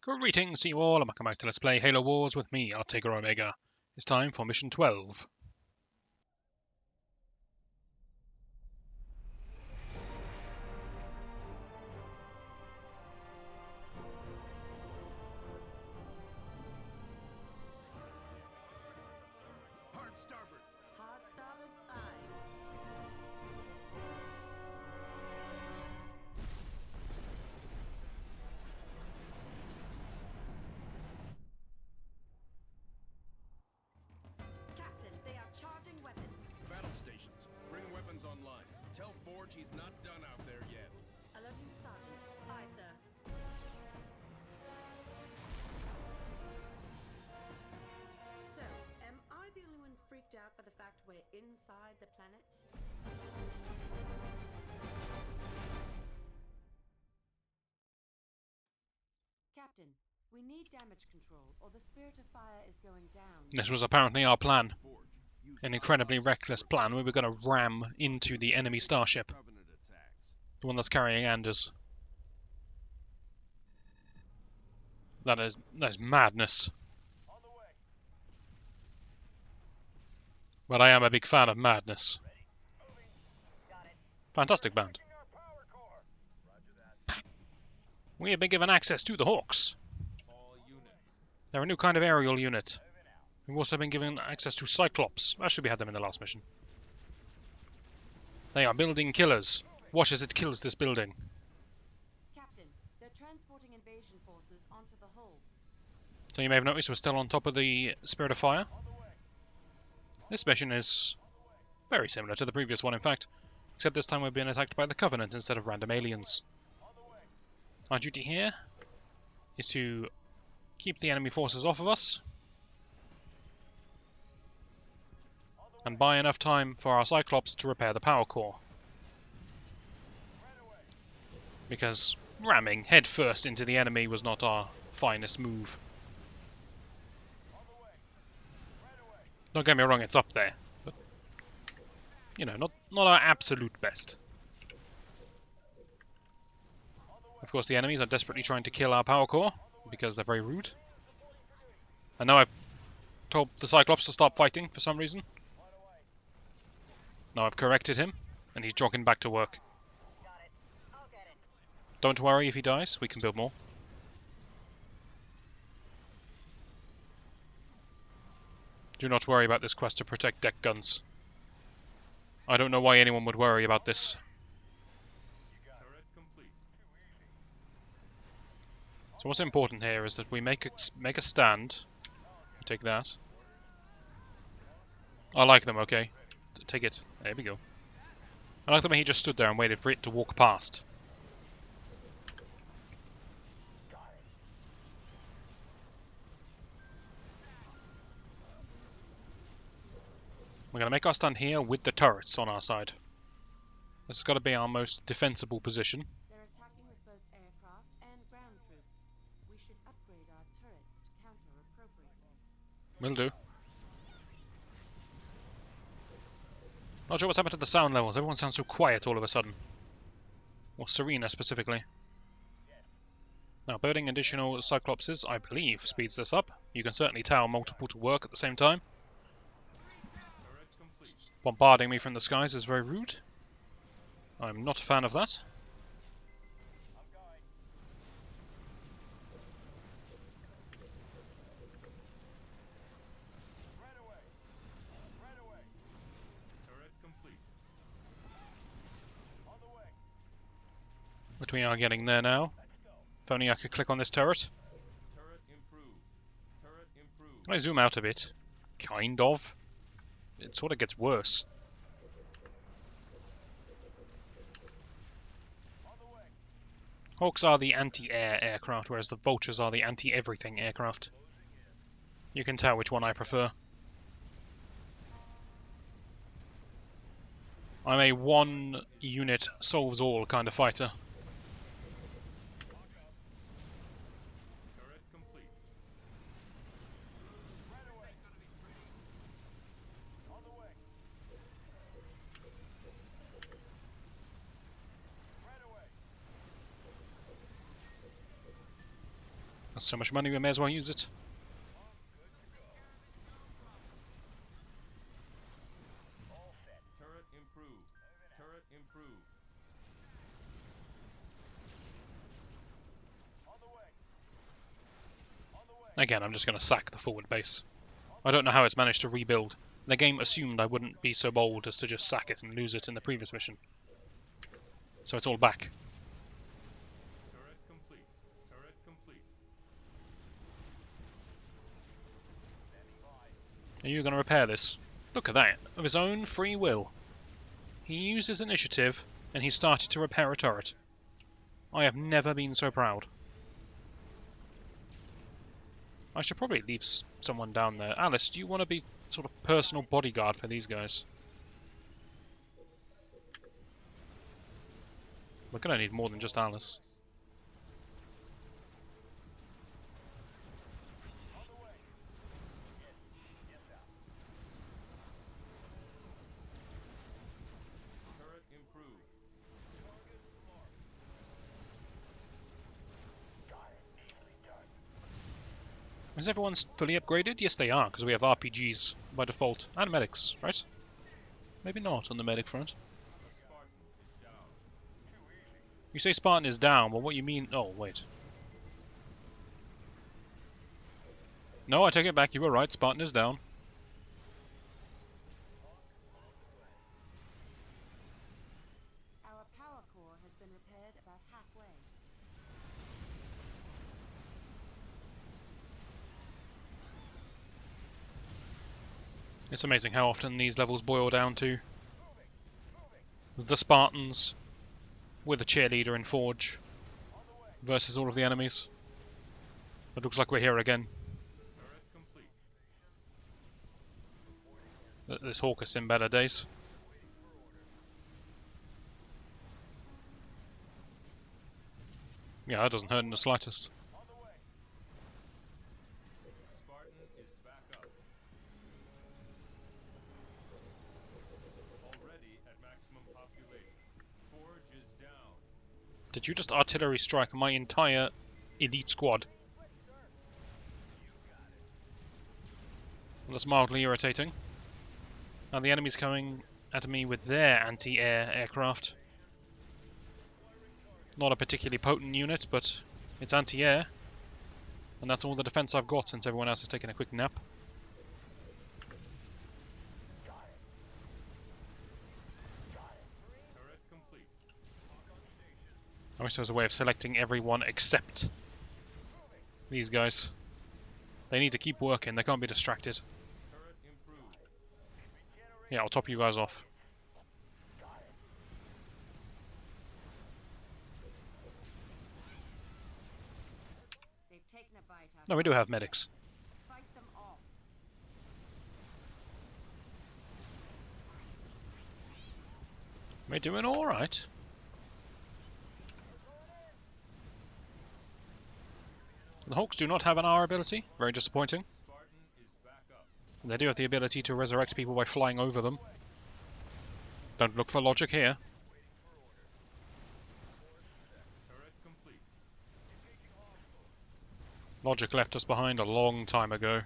Greetings to you all, and welcome back to Let's Play Halo Wars with me, Artiger Omega. It's time for Mission 12. Hard starboard. Hard starboard, aye. Captain, they are charging weapons. Battle stations. Bring weapons online. Tell Forge he's not done out there yet. Alerting the sergeant. Aye, sir. So, am I the only one freaked out by the fact we're inside the planet? Captain, we need damage control, or the spirit of fire is going down. This was apparently our plan. Forge. Use An incredibly reckless plan. We were going to ram into the enemy starship. Covenant attacks. The one that's carrying Anders. That is madness. But I am a big fan of madness. Fantastic band. We have been given access to the Hawks. All units. They're a new kind of aerial unit. We've also been given access to Cyclops. Actually, we had them in the last mission. They are building killers. Watch as it kills this building. Captain, they're transporting invasion forces onto the hull. So you may have noticed we're still on top of the Spirit of Fire. This mission is very similar to the previous one, in fact, except this time we're being attacked by the Covenant instead of random aliens. Our duty here is to keep the enemy forces off of us and buy enough time for our Cyclops to repair the power core. Because ramming headfirst into the enemy was not our finest move. Don't get me wrong, it's up there, but, you know, not our absolute best. Of course, the enemies are desperately trying to kill our power core, because they're very rude. I know I've told the Cyclops to stop fighting for some reason. Now I've corrected him, and he's jogging back to work. Don't worry if he dies, we can build more. Do not worry about this quest to protect deck guns. I don't know why anyone would worry about this. Turret complete. So what's important here is that we make a stand. Take that. I like them, okay. Take it. There we go. I like the way he just stood there and waited for it to walk past. We're going to make our stand here with the turrets on our side. This has got to be our most defensible position. They're attacking with both aircraft and ground troops. We should upgrade our turrets to counter appropriately. Will do. Not sure what's happened to the sound levels. Everyone sounds so quiet all of a sudden. Or Serena specifically. Now, building additional Cyclopses, I believe, speeds this up. You can certainly tell multiple to work at the same time. Turret complete. Bombarding me from the skies is very rude. I'm not a fan of that. Turret complete. But we are getting there now. If only I could click on this turret. Turret improved. Turret improved. Can I zoom out a bit? Kind of. It sort of gets worse. Hawks are the anti-air aircraft, whereas the Vultures are the anti-everything aircraft. You can tell which one I prefer. I'm a one-unit solves-all kind of fighter. Turret complete. Got so much money, we may as well use it. Turret improved. Turret improved. Again, I'm just going to sack the forward base. I don't know how it's managed to rebuild. The game assumed I wouldn't be so bold as to just sack it and lose it in the previous mission. So it's all back. Turret complete. Turret complete. Are you going to repair this? Look at that. Of his own free will. He used his initiative and he started to repair a turret. I have never been so proud. I should probably leave someone down there. Alice, do you want to be sort of personal bodyguard for these guys? We're going to need more than just Alice. Turret improved. Is everyone fully upgraded? Yes, they are, because we have RPGs by default. And medics, right? Maybe not on the medic front. A Spartan is down. You say Spartan is down, but what you mean... Oh, wait. No, I take it back. You were right. Spartan is down. Our power core has been repaired about halfway. It's amazing how often these levels boil down to the Spartans with a cheerleader in Forge versus all of the enemies. It looks like we're here again. Turret complete. This Hawk has seen better days. Yeah, that doesn't hurt in the slightest. Spartan is back up. Already at maximum population. Forge is down. Did you just artillery strike my entire elite squad? Well, that's mildly irritating. Now the enemy's coming at me with their anti-air aircraft. Not a particularly potent unit, but it's anti-air. And that's all the defense I've got since everyone else has taken a quick nap. Turret complete. I wish there was a way of selecting everyone except these guys. They need to keep working, they can't be distracted. Turret improved. Yeah, I'll top you guys off. They've taken a bite out. No, we do have medics. Fight them off. We're doing alright. The Hawks do not have an R ability. Very disappointing. Spartan is back up. They do have the ability to resurrect people by flying over them. Don't look for logic here. Turret complete. Logic left us behind a long time ago.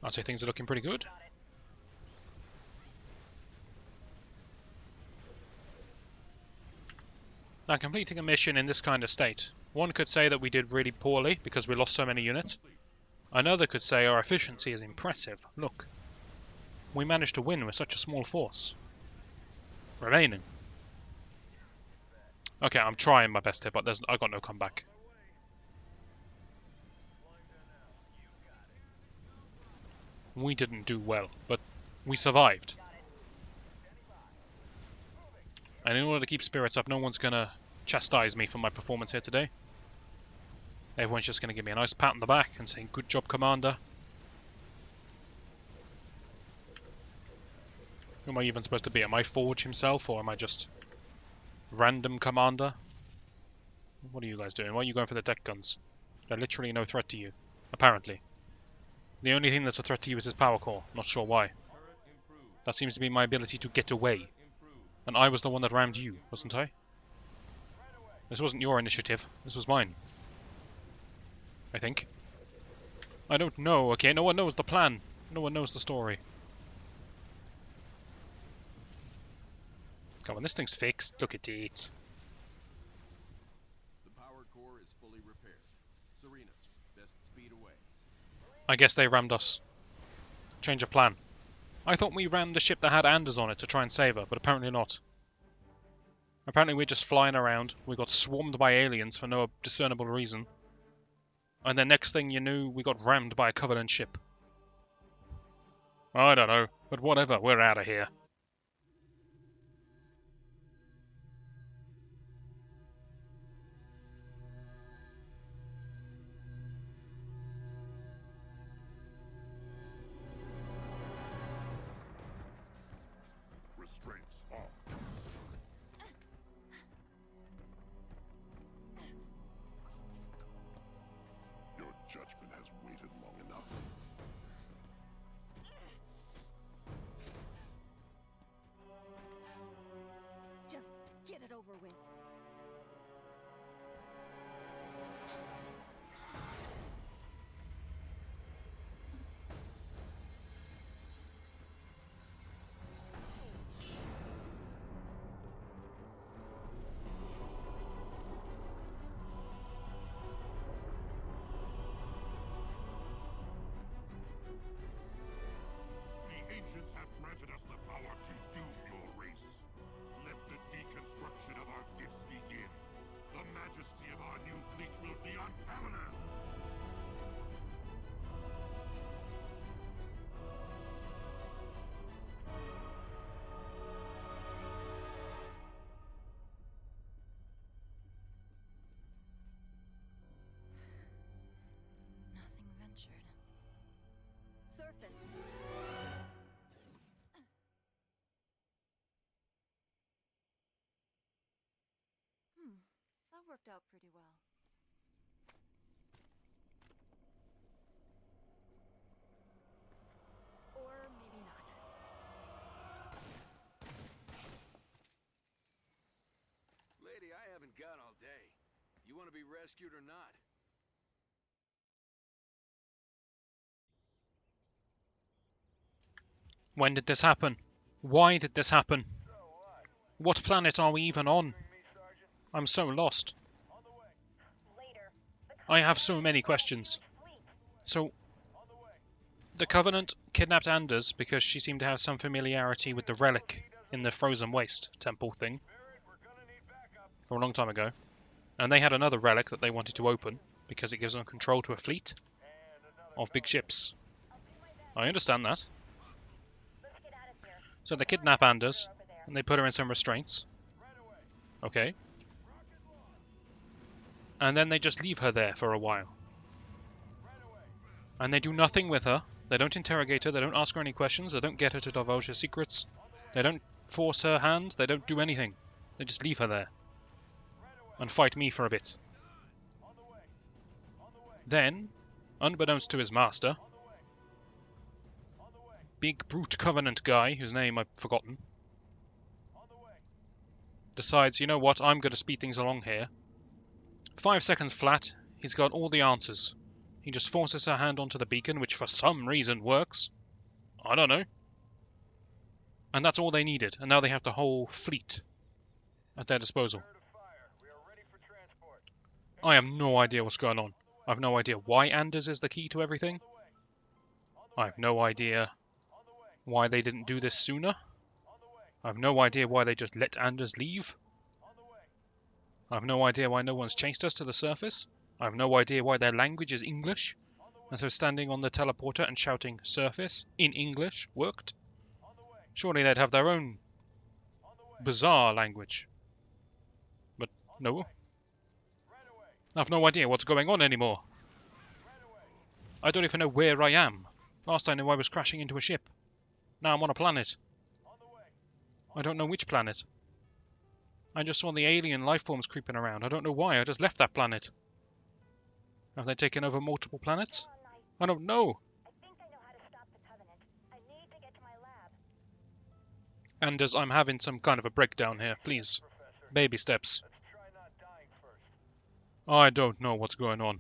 I'd say things are looking pretty good. Now, completing a mission in this kind of state, one could say that we did really poorly because we lost so many units. Another could say our efficiency is impressive. Look, we managed to win with such a small force remaining. Okay, I'm trying my best here, but I got no comeback. We didn't do well, but we survived. And in order to keep spirits up, no one's gonna chastise me for my performance here today. Everyone's just going to give me a nice pat on the back and say, "Good job, Commander." Who am I even supposed to be? Am I Forge himself, or am I just random Commander? What are you guys doing? Why are you going for the deck guns? They're literally no threat to you, apparently. The only thing that's a threat to you is his power core. Not sure why. That seems to be my ability to get away. And I was the one that rammed you, wasn't I? This wasn't your initiative. This was mine. I think. I don't know, okay? No one knows the plan. No one knows the story. Come on, this thing's fixed. Look at it. The power core is fully repaired. Serena, best speed away. I guess they rammed us. Change of plan. I thought we rammed the ship that had Anders on it to try and save her, but apparently not. Apparently we're just flying around. We got swarmed by aliens for no discernible reason. And then next thing you knew, we got rammed by a Covenant ship. I don't know, but whatever, we're out of here. Restraints off. Your judgment has waited long enough. Just get it over with. The ancients have granted us the power to doom your race. Let the deconstruction of our gifts begin. The majesty of our new fleet will be unparalleled. Nothing ventured. Surface. That worked out pretty well. Or maybe not. Lady, I haven't got all day. You want to be rescued or not? When did this happen? Why did this happen? What planet are we even on? I'm so lost. I have so many questions. So, the Covenant kidnapped Anders because she seemed to have some familiarity with the relic in the Frozen Waste temple thing from a long time ago. And they had another relic that they wanted to open because it gives them control to a fleet of big ships. I understand that. So they kidnap Anders and they put her in some restraints. Okay. And then they just leave her there for a while. And they do nothing with her. They don't interrogate her, they don't ask her any questions, they don't get her to divulge her secrets. They don't force her hand, they don't do anything. They just leave her there. And fight me for a bit. Then, unbeknownst to his master, big brute Covenant guy, whose name I've forgotten, decides, you know what, I'm going to speed things along here. 5 seconds flat, he's got all the answers. He just forces her hand onto the beacon, which for some reason works. I don't know. And that's all they needed, and now they have the whole fleet at their disposal. I have no idea what's going on. I have no idea why Anders is the key to everything. I have no idea why they didn't do this sooner. I have no idea why they just let Anders leave. I have no idea why no one's chased us to the surface. I have no idea why their language is English, and so standing on the teleporter and shouting surface in English worked. Surely they'd have their own bizarre language. But no. I've no idea what's going on anymore. I don't even know where I am. Last I knew I was crashing into a ship. Now I'm on a planet. I don't know which planet. I just saw the alien life forms creeping around. I don't know why. I just left that planet. Have they taken over multiple planets? I don't know. I think I know how to stop the Covenant. I need to get to my lab. Anders, I'm having some kind of a breakdown here. Please. Baby steps. I don't know what's going on.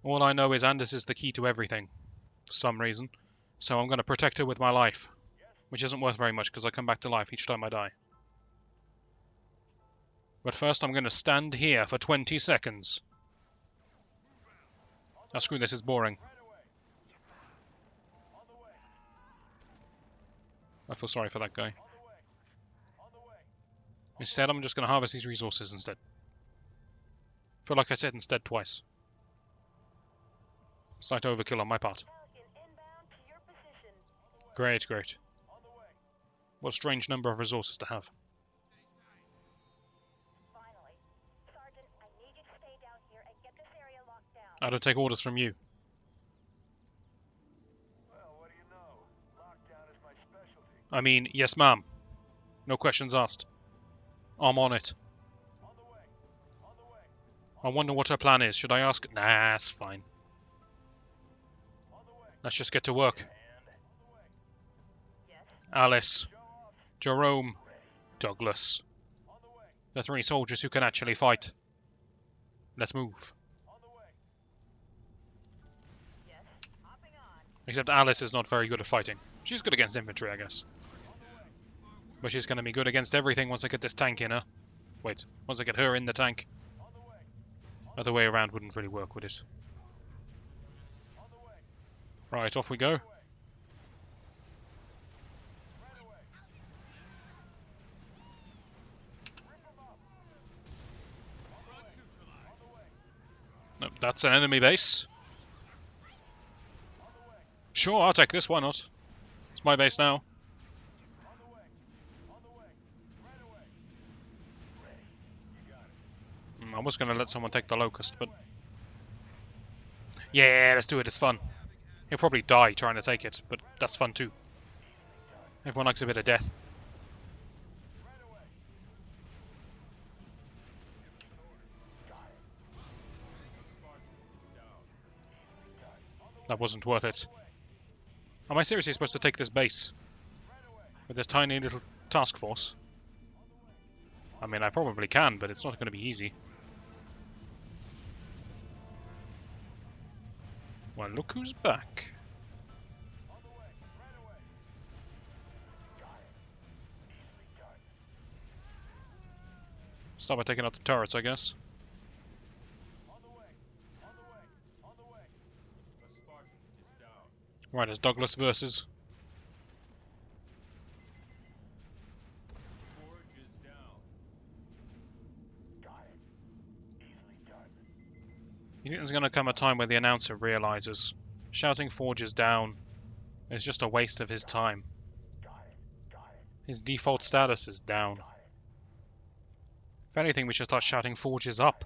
All I know is Anders is the key to everything. For some reason. So I'm going to protect her with my life. Which isn't worth very much because I come back to life each time I die. But first I'm going to stand here for 20 seconds. Ah, screw this, is boring. I feel sorry for that guy. Instead, I'm just going to harvest these resources instead. Feel like I said instead twice. Slight overkill on my part. Great, great. What a strange number of resources to have. Finally. Sergeant, I need you to stay down here and get this area locked down. I don't take orders from you. Well, what do you know? Lockdown is my specialty. I mean, yes ma'am. No questions asked. I'm on it. I wonder what her plan is. Should I ask? Nah, it's fine. Let's just get to work. Alice. Jerome. Douglas. The 3 soldiers who can actually fight. Let's move. Except Alice is not very good at fighting. She's good against infantry, I guess. But she's going to be good against everything once I get this tank in her. Wait, once I get her in the tank. Other way around wouldn't really work, would it? Right, off we go. Nope, that's an enemy base. Sure, I'll take this, why not? It's my base now. I was going to let someone take the Locust, but... Yeah, let's do it, it's fun. He'll probably die trying to take it, but that's fun too. Everyone likes a bit of death. That wasn't worth it. Am I seriously supposed to take this base? With this tiny little task force? I mean, I probably can, but it's not going to be easy. Well, look who's back. Start by taking out the turrets, I guess. Right, it's Douglas versus... You think there's going to come a time where the announcer realizes shouting Forges down is just a waste of his time. His default status is down. If anything, we should start shouting Forges up.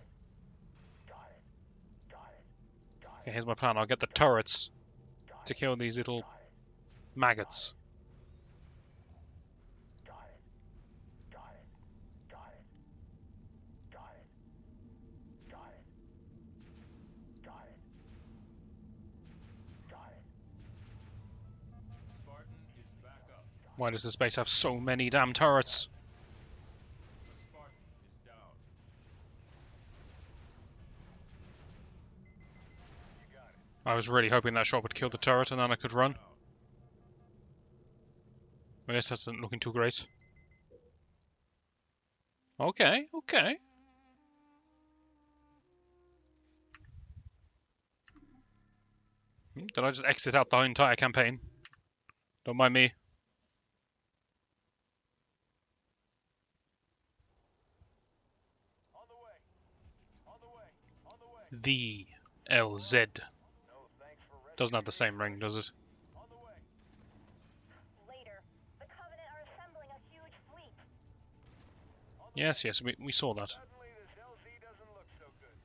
Okay, here's my plan. I'll get the turrets to kill these little maggots. Why does this base have so many damn turrets? I was really hoping that shot would kill the turret and then I could run. I guess that's not looking too great. Okay, okay. Did I just exit out the entire campaign? Don't mind me. The LZ. Doesn't have the same ring, does it? Later, the Covenant are assembling a huge fleet. Yes, yes, we saw that. Suddenly this LZ doesn't look so good.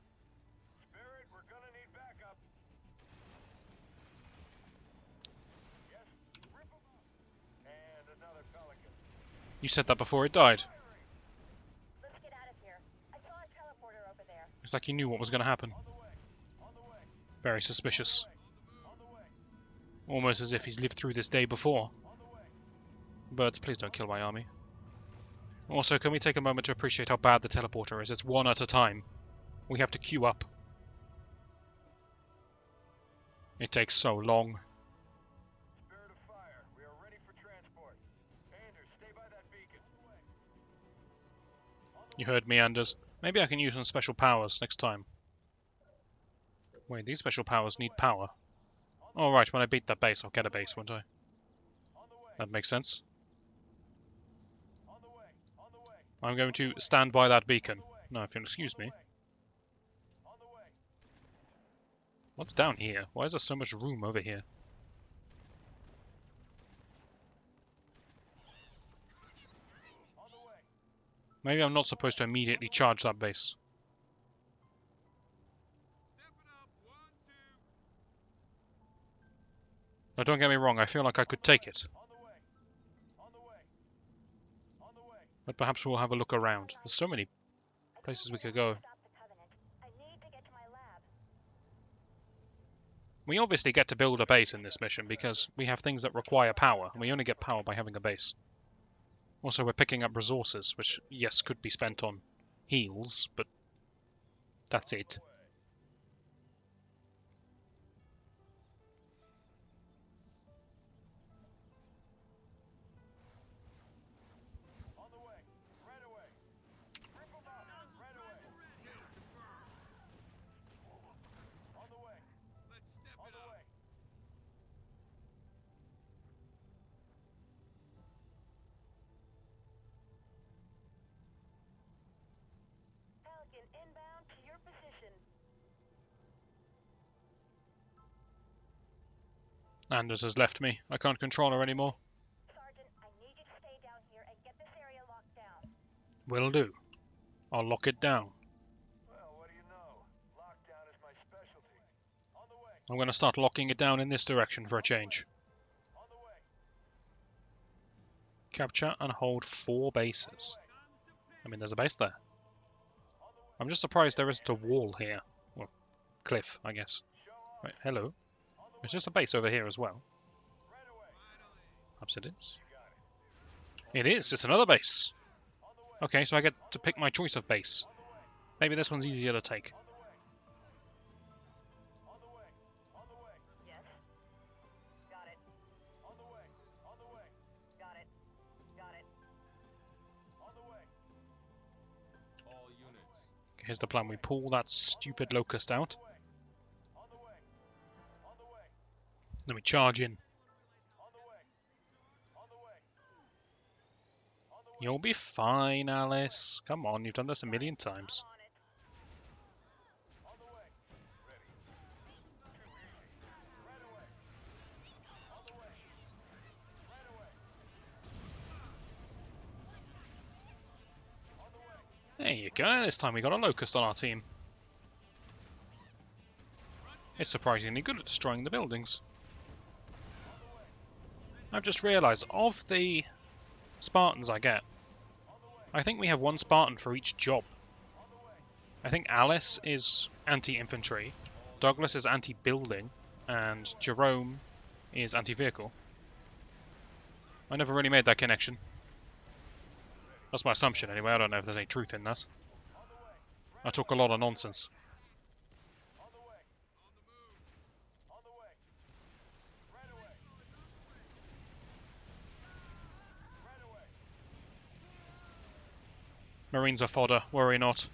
You said that before it died. Let's get out of here. I saw a teleporter over there. It's like he knew what was going to happen. Very suspicious. Almost as if he's lived through this day before. But please don't kill my army. Also, can we take a moment to appreciate how bad the teleporter is? It's one at a time. We have to queue up. It takes so long. Spirit of fire, we are ready for transport. Anders, stay by that beacon. You heard me, Anders. Maybe I can use some special powers next time. Wait, these special powers need power. Alright, when I beat that base, I'll get a base, won't I? That makes sense. I'm going to stand by that beacon. No, if you'll excuse me. What's down here? Why is there so much room over here? Maybe I'm not supposed to immediately charge that base. Now don't get me wrong, I feel like I could take it. But perhaps we'll have a look around. There's so many places we could go. Stop the Covenant. I need to get to my lab. We obviously get to build a base in this mission because we have things that require power, and we only get power by having a base. Also, we're picking up resources, which, yes, could be spent on heals, but that's it. Falcon inbound to your position. Anders has left me. I can't control her anymore. Sergeant, I need you to stay down here and get this area locked down. Will do. I'll lock it down. Well, what do you know? Lockdown is my specialty. On the way. I'm going to start locking it down in this direction for a change. On the way. Capture and hold 4 bases. I mean, there's a base there. I'm just surprised there isn't a wall here. Well, cliff, I guess. Wait, hello. There's just a base over here as well. Perhaps it is. It is. It's another base. Okay, so I get to pick my choice of base. Maybe this one's easier to take. Yes. Got it. On the way. On the way. Got it. Got it. On the way. All units. Here's the plan. We pull that stupid locust out. On the way. On the way. Then we charge in. On the way. On the way. On the way. You'll be fine, Alice. Come on, you've done this a million times. On it. On the way. Ready. Too easy. Right away. On the way. Right away. On the way. There you go. This time we got a locust on our team. It's surprisingly good at destroying the buildings. I've just realised, of the Spartans I get, I think we have 1 Spartan for each job. I think Alice is anti-infantry, Douglas is anti-building, and Jerome is anti-vehicle. I never really made that connection. That's my assumption anyway, I don't know if there's any truth in that. I talk a lot of nonsense. On the way. On the way. Right away. Right away. Marines are fodder, worry not.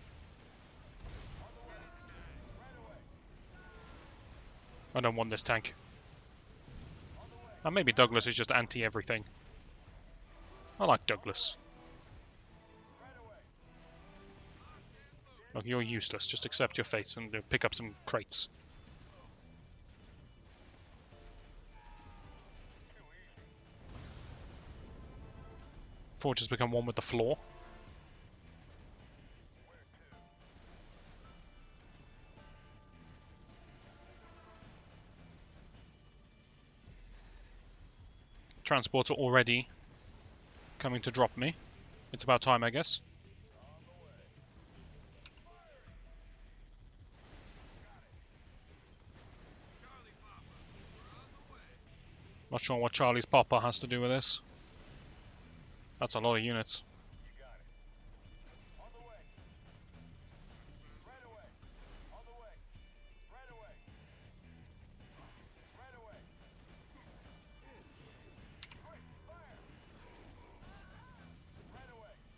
I don't want this tank. And maybe Douglas is just anti-everything. I like Douglas. Look, you're useless. Just accept your fate and pick up some crates. Forge has become one with the floor. Transporter already coming to drop me. It's about time, I guess. Not sure what Charlie's Papa has to do with this. That's a lot of units.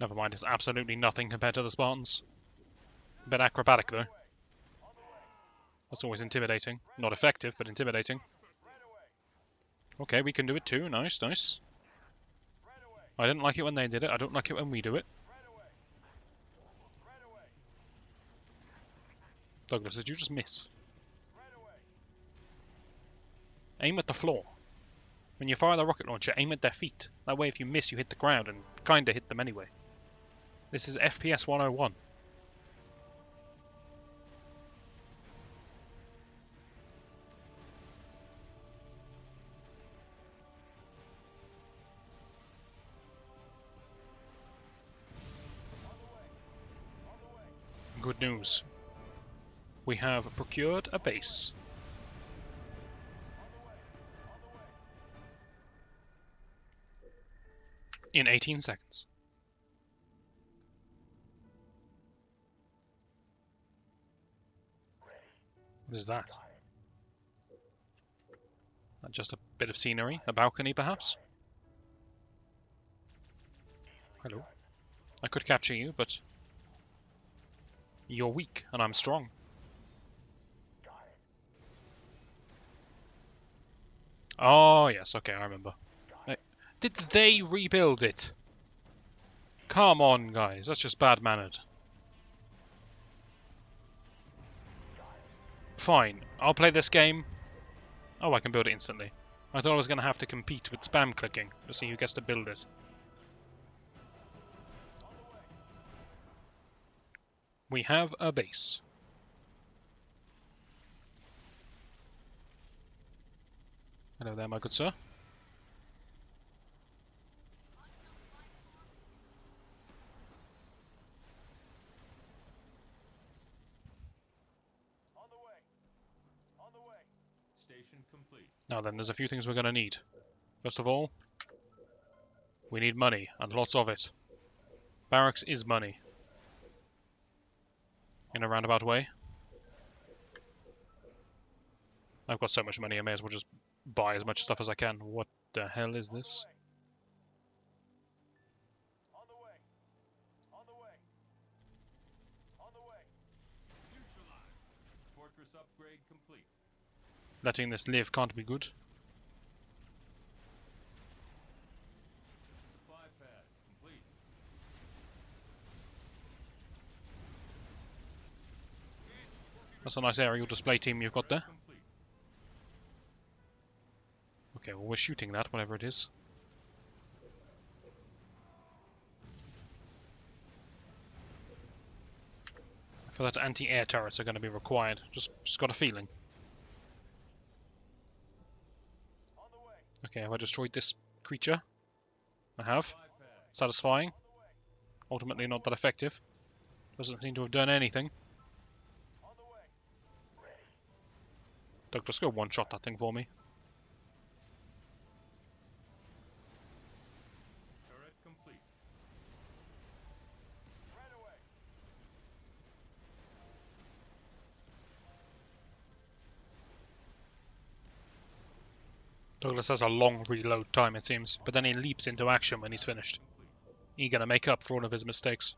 Never mind, it's absolutely nothing compared to the Spartans. A bit acrobatic, though. That's always intimidating. Not effective, but intimidating. Okay, we can do it too. Nice, nice. I didn't like it when they did it. I don't like it when we do it. Douglas, did you just miss? Aim at the floor. When you fire the rocket launcher, aim at their feet. That way if you miss, you hit the ground and kinda hit them anyway. This is FPS 101. Good news. We have procured a base. In 18 seconds. What is that? Just a bit of scenery? A balcony, perhaps? Hello. I could capture you, but you're weak, and I'm strong. Oh, yes, okay, I remember. Did they rebuild it? Come on, guys, that's just bad-mannered. Fine, I'll play this game. Oh, I can build it instantly. I thought I was going to have to compete with spam clicking to see who gets to build it. We have a base. Hello there, my good sir. Now then, there's a few things we're going to need. First of all, we need money, and lots of it. Barracks is money. In a roundabout way. I've got so much money, I may as well just buy as much stuff as I can. What the hell is this? Letting this live can't be good. That's a nice aerial display team you've got there. Okay, well we're shooting that, whatever it is. I feel that anti-air turrets are going to be required. Just got a feeling. Okay, have I destroyed this creature? I have. Satisfying. Ultimately not that effective. Doesn't seem to have done anything. Douglas, go one-shot that thing for me. Turret complete. Douglas has a long reload time, it seems, but then he leaps into action when he's finished. Eager to make up for all of his mistakes.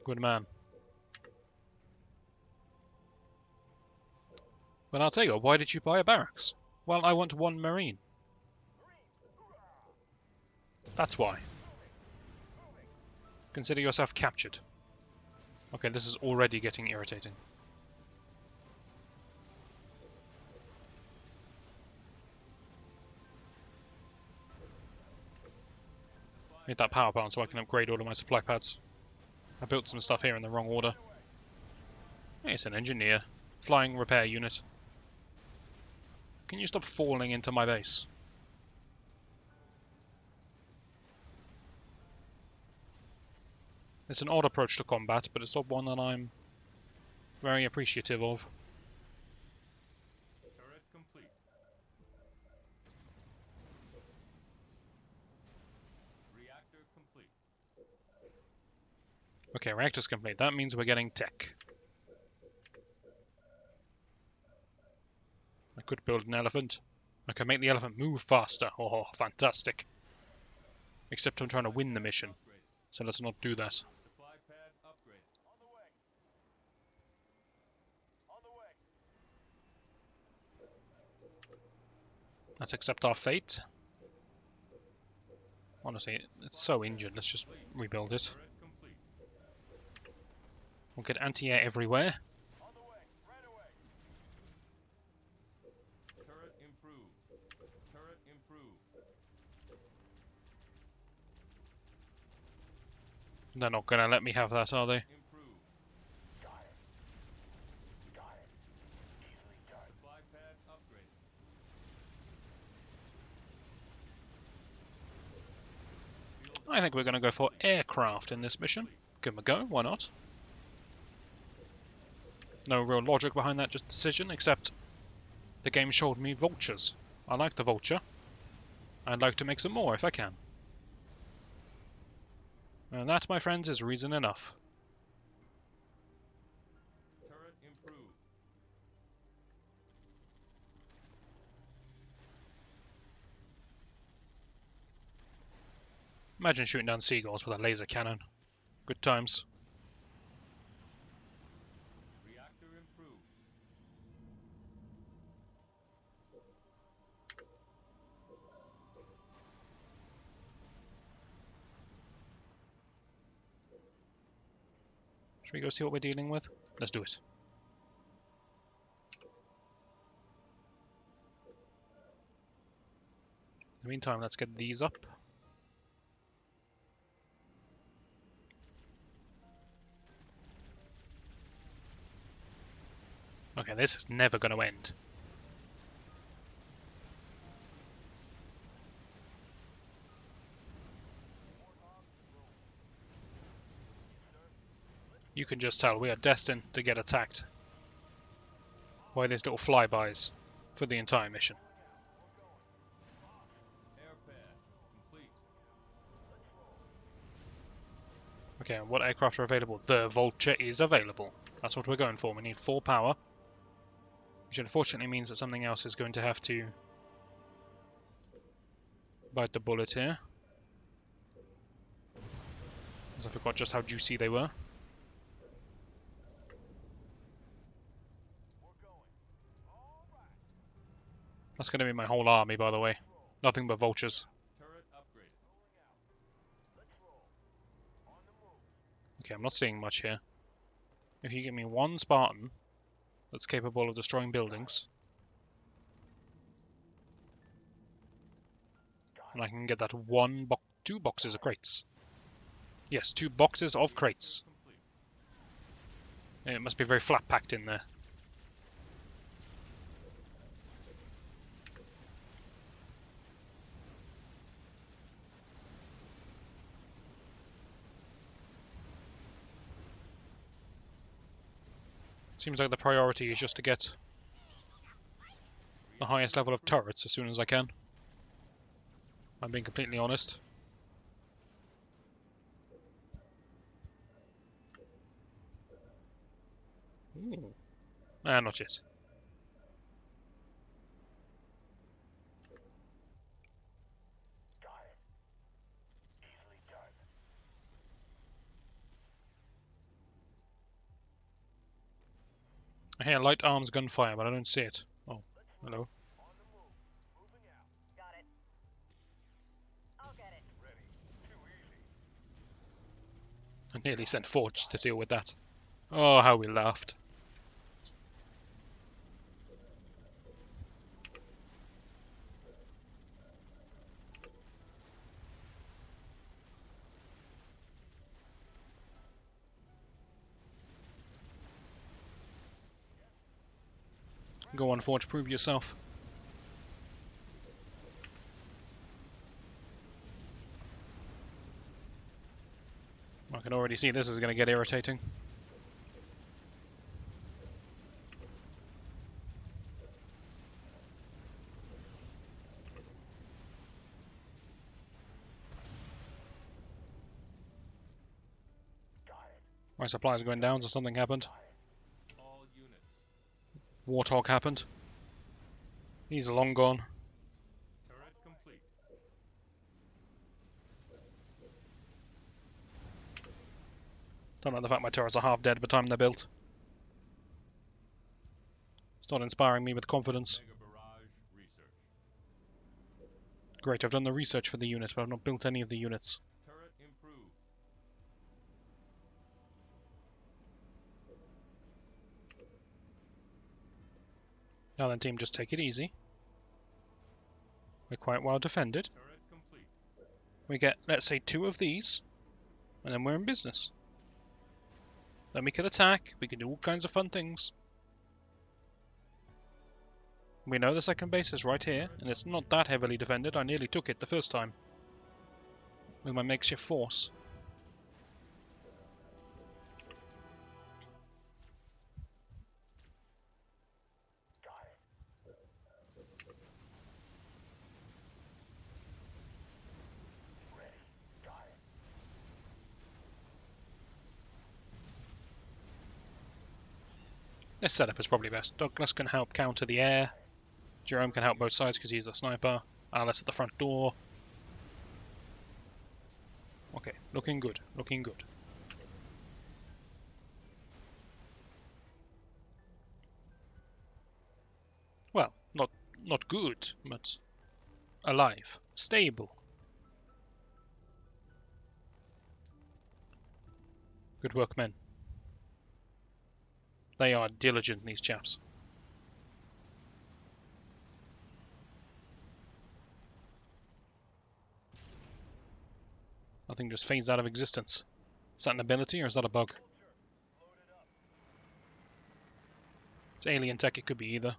Good man. But I'll tell you, why did you buy a barracks? Well, I want one marine. That's why. Consider yourself captured. Okay, this is already getting irritating. Need that power plant so I can upgrade all of my supply pads. I built some stuff here in the wrong order. Hey, it's an engineer. Flying repair unit. Can you stop falling into my base? It's an odd approach to combat, but it's not one that I'm very appreciative of. Turret complete. Reactor complete. Okay, reactor's complete. That means we're getting tech. I could build an elephant. I could make the elephant move faster. Oh, fantastic. Except I'm trying to win the mission, so let's not do that. Supply pad upgrade. On the way. On the way. Let's accept our fate. Honestly, it's so injured. Let's just rebuild it. Turret complete. We'll get anti-air everywhere. On the way. Right away. Turret improved. Turret improved. They're not gonna let me have that, are they? Improved. Got it. Got it. Easily done. Supply pad upgrade. I think we're gonna go for aircraft in this mission. Give them a go, why not? No real logic behind that just decision, except the game showed me vultures. I like the vulture. I'd like to make some more if I can. And that, my friends, is reason enough. Turret improved. Imagine shooting down seagulls with a laser cannon. Good times. Reactor improved. Should we go see what we're dealing with? Let's do it. In the meantime, let's get these up. Okay, this is never going to end. You can just tell we are destined to get attacked by these little flybys for the entire mission. Air pad complete. Okay, and what aircraft are available? The Vulture is available. That's what we're going for. We need 4 power, which unfortunately means that something else is going to have to bite the bullet here. As I forgot just how juicy they were. That's going to be my whole army, by the way. Nothing but vultures. Turret upgrade. Okay, I'm not seeing much here. If you give me 1 Spartan that's capable of destroying buildings, and I can get that 2 boxes of crates. Yes, 2 boxes of crates. Complete. It must be very flat packed in there. Seems like the priority is just to get the highest level of turrets as soon as I can. I'm being completely honest. Ooh. Not yet. Got it. Easily done. I hear light arms gunfire, but I don't see it. Oh, hello. On the move. Moving out. Got it. I'll get it. Ready. Too easy. I nearly sent Forge to deal with that. Oh, how we laughed. Go on, Forge, prove yourself. I can already see this is going to get irritating. My supplies are going down, so something happened. All units. Warthog happened. He's long gone. Turret complete. Don't like the fact my turrets are half dead by the time they're built. It's not inspiring me with confidence. Mega barrage research. Great, I've done the research for the units, but I've not built any of the units. Turret improved. Now then, team, just take it easy. We're quite well defended. Turret complete. We get, let's say, 2 of these, and then we're in business. Then we can attack, we can do all kinds of fun things. We know the second base is right here, and it's not that heavily defended. I nearly took it the first time with my makeshift force. This setup is probably best. Douglas can help counter the air. Jerome can help both sides because he's a sniper. Alice at the front door. Okay, looking good, looking good. Well, not good, but alive, stable. Good work, men. They are diligent, these chaps. Nothing just fades out of existence. Is that an ability or is that a bug? It's alien tech, it could be either.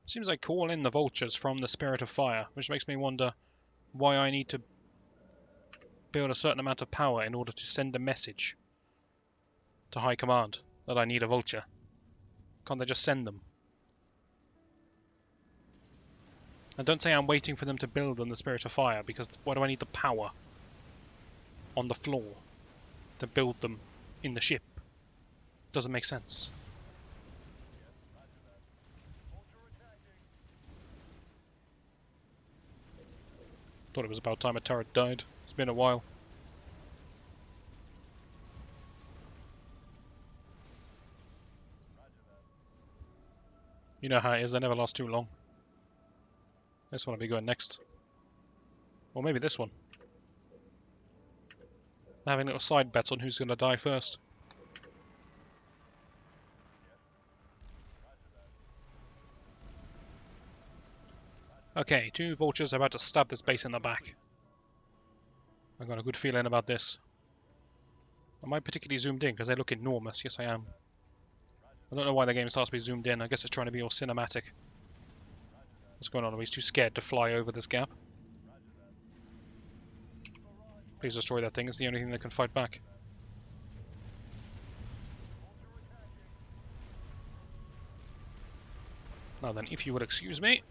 Seems like call in the vultures from the Spirit of Fire, which makes me wonder why I need to build a certain amount of power in order to send a message to High Command that I need a vulture. Can't they just send them? And don't say I'm waiting for them to build on the Spirit of Fire, because why do I need the power on the floor to build them in the ship? Doesn't make sense. Thought it was about time a turret died. It's been a while. You know how it is, they never last too long. This one will be going next. Or maybe this one. Having little side bets on who's going to die first. Okay, 2 vultures are about to stab this base in the back. I've got a good feeling about this. Am I particularly zoomed in? Because they look enormous. Yes, I am. I don't know why the game starts to be zoomed in. I guess it's trying to be all cinematic. What's going on? He's too scared to fly over this gap. Please destroy that thing. It's the only thing that can fight back. Now then, if you would excuse me,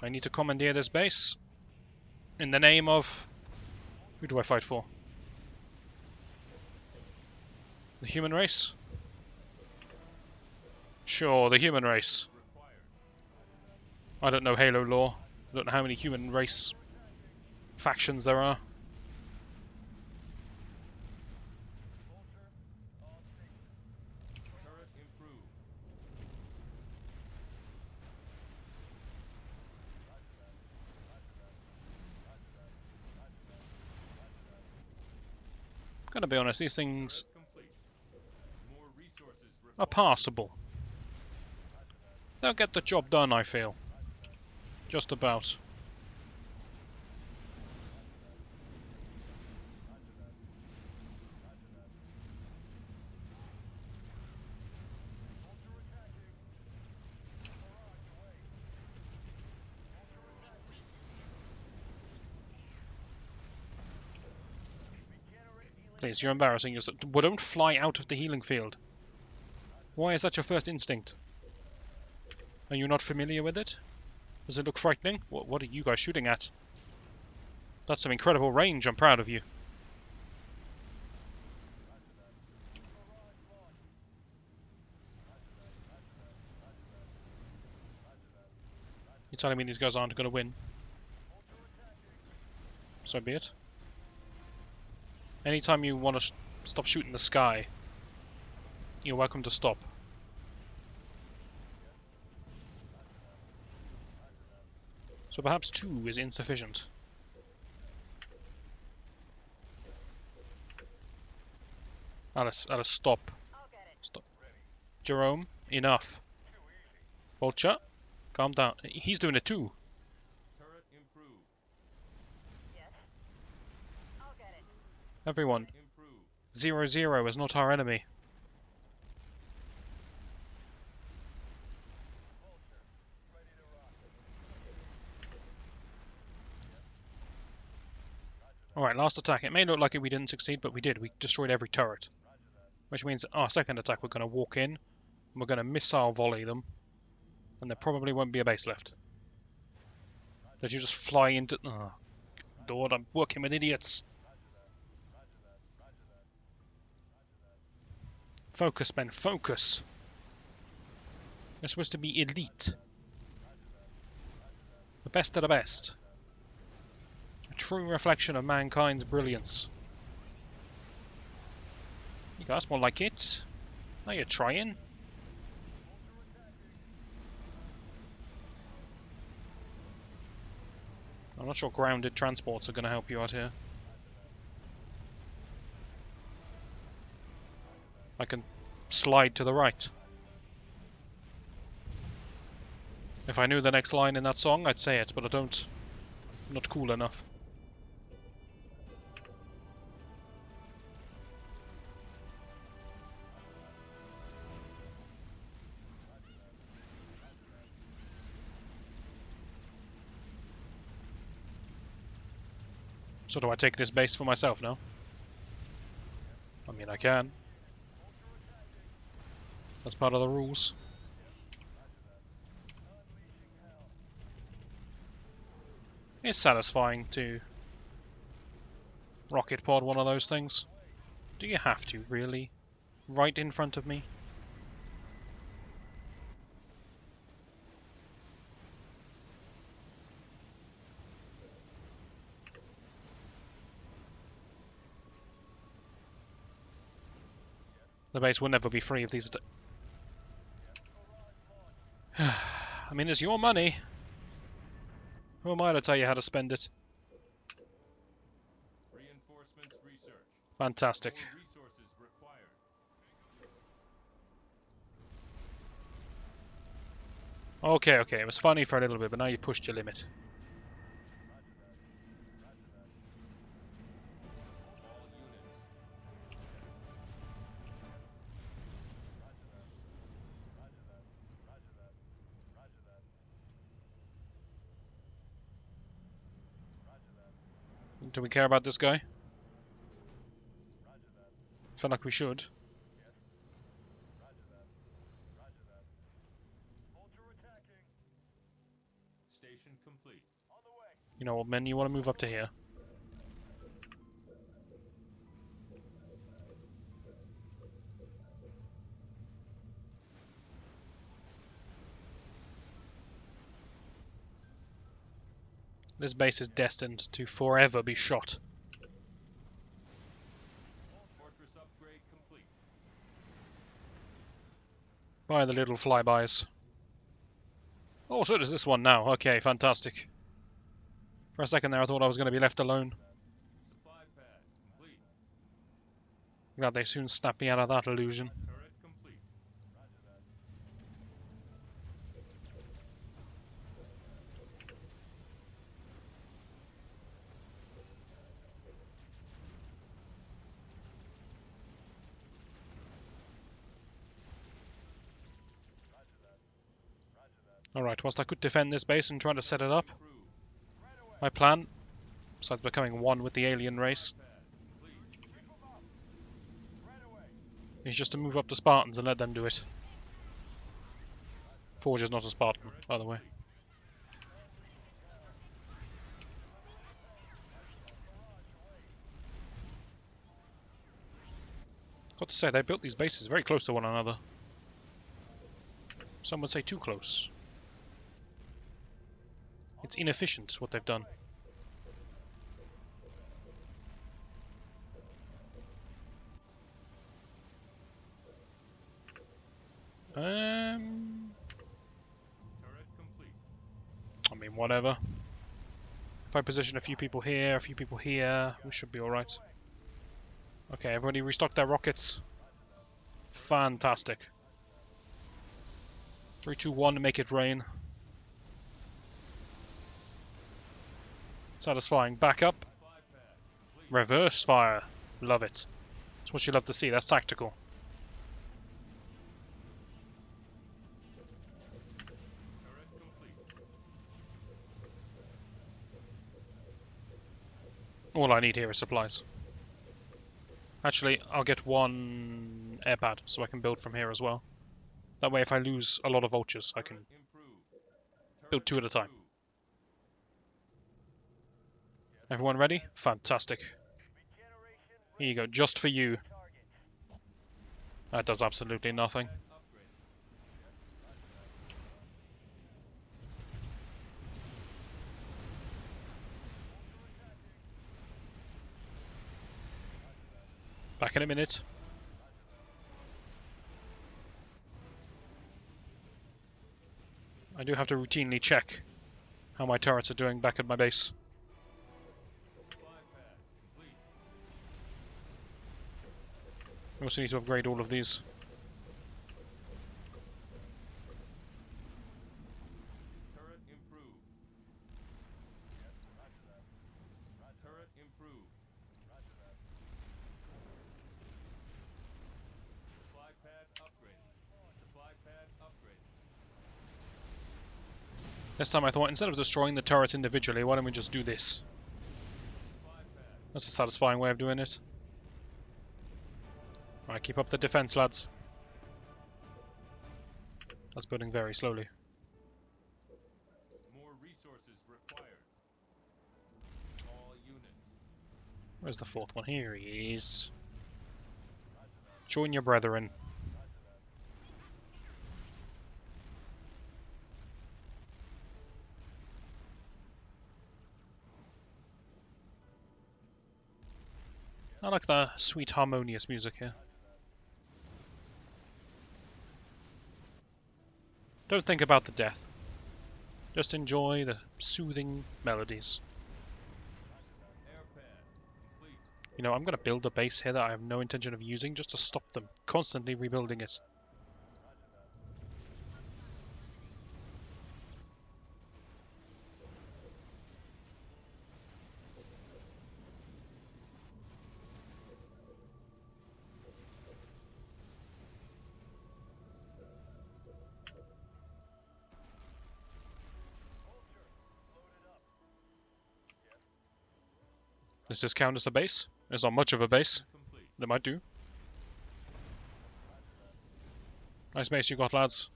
I need to commandeer this base in the name of... Who do I fight for? The human race? Sure, the human race. I don't know Halo lore. I don't know how many human race factions there are. Turret improved. Gotta be honest, these things Complete. More resources are required. passable. They'll get the job done, I feel. Just about. Please, you're embarrassing yourself. Well, don't fly out of the healing field. Why is that your first instinct? Are you not familiar with it? Does it look frightening? What are you guys shooting at? That's some incredible range. I'm proud of you. You're telling me these guys aren't going to win? So be it. Anytime you want to stop shooting the sky, you're welcome to stop. So perhaps 2 is insufficient. Alice, stop. Stop. Jerome, enough. Vulture, calm down. He's doing it too. Turret improved. Everyone, Improved. 0-0 is not our enemy. Alright, last attack. It may look like we didn't succeed, but we did. We destroyed every turret. Which means our second attack we're going to walk in, and we're going to missile volley them, and there probably won't be a base left. Did you just fly into... Oh, Lord, I'm working with idiots. Focus, men, focus. You're supposed to be elite. The best of the best. A true reflection of mankind's brilliance. You guys more like it. Now you're trying. I'm not sure grounded transports are going to help you out here. I can slide to the right. If I knew the next line in that song, I'd say it, but I don't. I'm not cool enough. So do I take this base for myself now? I mean, I can. That's part of the rules. It's satisfying to rocket pod one of those things. Do you have to, really? Right in front of me? The base will never be free of these. I mean, it's your money. Who am I to tell you how to spend it? Reinforcements research. Fantastic. More resources required. Okay, it was funny for a little bit, but now you pushed your limit. All units. Do we care about this guy? I feel like we should. Station complete. You know what, men? You want to move up to here. This base is destined to forever be shot. Fortress upgrade complete. By the little flybys. Oh, so does this one now. Okay, fantastic. For a second there I thought I was going to be left alone. Supply pad complete. Glad they soon snapped me out of that illusion. Turret complete. Alright, whilst I could defend this base and try to set it up, Improved. my plan, besides becoming one with the alien race, Pad complete. is just to move up the Spartans and let them do it. Forge is not a Spartan, by the way. Got to say, they built these bases very close to one another. Some would say too close. It's inefficient, what they've done. Turret complete. I mean, whatever. If I position a few people here, we should be alright. Okay, everybody restock their rockets. Fantastic. 3, 2, 1, make it rain. Satisfying. Back up. Reverse fire. Love it. That's what you love to see. That's tactical. Turret complete. All I need here is supplies. Actually, I'll get one air pad so I can build from here as well. That way if I lose a lot of vultures, I can build 2 at a time. Everyone ready? Fantastic. Here you go, just for you. That does absolutely nothing. Back in a minute. I do have to routinely check how my turrets are doing back at my base. I also need to upgrade all of these. Turret improved. Turret improved. Supply pad upgraded. Supply pad upgraded. This time I thought, instead of destroying the turrets individually, why don't we just do this? Supply pad. That's a satisfying way of doing it. Alright, keep up the defense, lads. That's building very slowly. More resources required. All units. Where's the 4th one? Here he is. Join your brethren. I like the sweet harmonious music here. Don't think about the death. Just enjoy the soothing melodies. Air pad complete. You know, I'm going to build a base here that I have no intention of using just to stop them constantly rebuilding it. Does this count as a base? It's not much of a base. Complete. But it might do. Nice base you got, lads.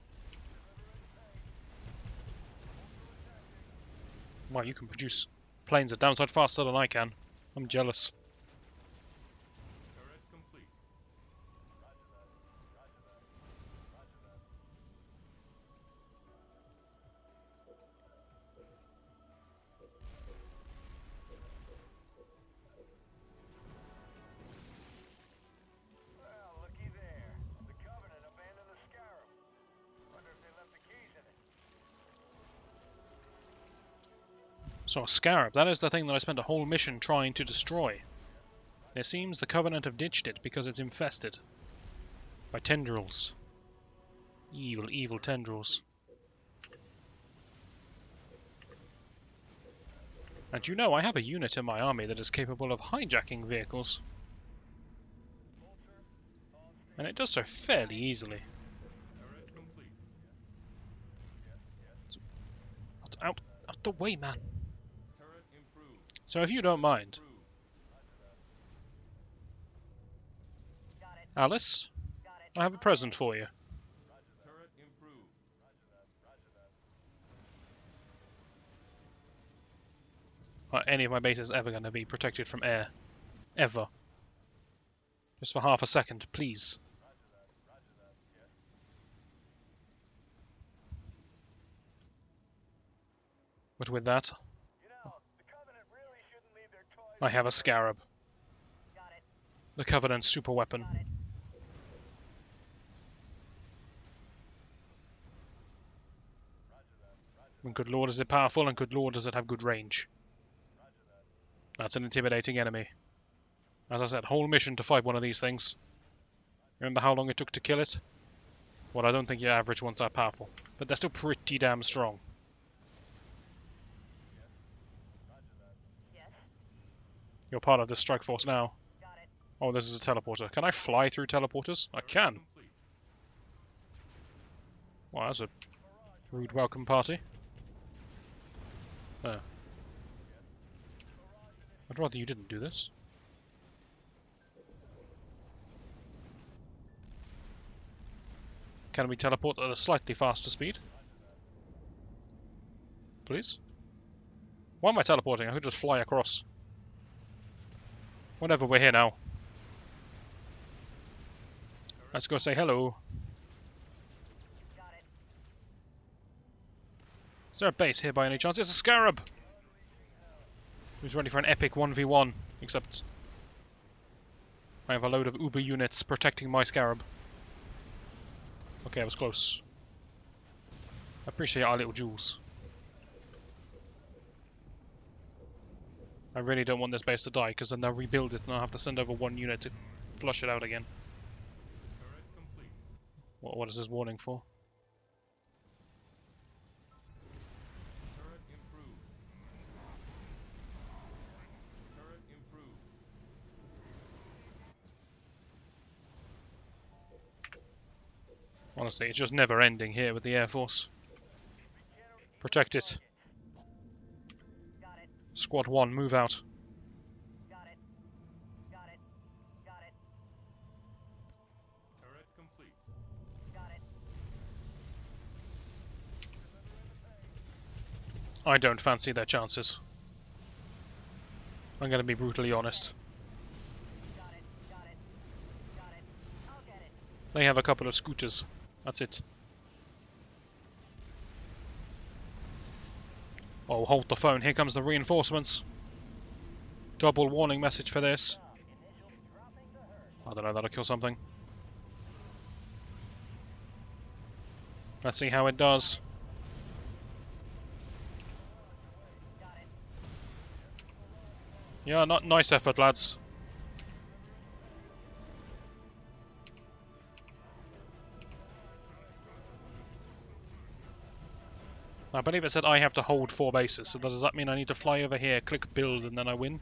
Wow, you can produce planes a damn sight faster than I can. I'm jealous. Turret complete. Well, looky there. The Covenant abandoned the Scarab. Wonder if they left the keys in it. So a scarab, that is the thing that I spent a whole mission trying to destroy. It seems the Covenant have ditched it because it's infested by tendrils. Evil, evil tendrils. And you know, I have a unit in my army that is capable of hijacking vehicles. And it does so fairly easily. Turret complete. Out the way, man. Turret improved. So if you don't mind, Improved. Alice, I have a present for you. Turret improved. Are any of my bases ever going to be protected from air? Ever. Just for half a second, please. But with that, You know, the Covenant really shouldn't leave their toys. I have a scarab. Got it. The Covenant's super weapon. Got it. And good lord is it powerful, and good lord does it have good range. That's an intimidating enemy. As I said, whole mission to fight one of these things. Remember how long it took to kill it? Well, I don't think your average ones are powerful, but they're still pretty damn strong. Yes. You're part of the strike force now. Got it. Oh, this is a teleporter. Can I fly through teleporters? I can. Complete. Well, that's a rude welcome party. Oh. I'd rather you didn't do this. Can we teleport at a slightly faster speed? Please? Why am I teleporting? I could just fly across. Whatever, we're here now. Let's go say hello. Got it. Is there a base here by any chance? It's a scarab! Who's ready for an epic 1v1? Except I have a load of uber units protecting my scarab. Okay, I was close. I appreciate our little jewels. I really don't want this base to die, because then they'll rebuild it and I'll have to send over one unit to flush it out again. Turret complete. What is this warning for? Turret improved. Turret improved. Honestly, it's just never ending here with the Air Force. Protect it. Got it. Squad 1, move out. Got it. Got it. Got it. Turret complete. Got it. I don't fancy their chances. I'm going to be brutally honest. Got it. Got it. Got it. I'll get it. They have a couple of scooters. That's it. Oh, hold the phone. Here comes the reinforcements. Double warning message for this. I don't know, that'll kill something. Let's see how it does. Yeah, not nice effort, lads. I believe it said I have to hold 4 bases, so does that mean I need to fly over here, click build, and then I win?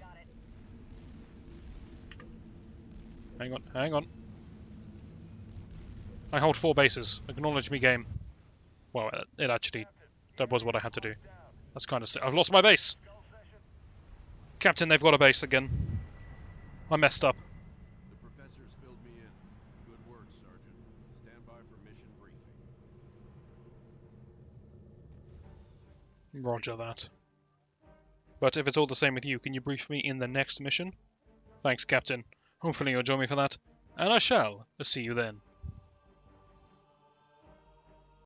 Hang on, hang on. I hold 4 bases. Acknowledge me, game. Well, it actually... That was what I had to do. That's kind of sick. I've lost my base! Captain, they've got a base again. I messed up. The professor's filled me in. Good work, Sergeant. Stand by for mission briefing. Roger that. But if it's all the same with you, can you brief me in the next mission? Thanks, Captain. Hopefully you'll join me for that. And I shall see you then.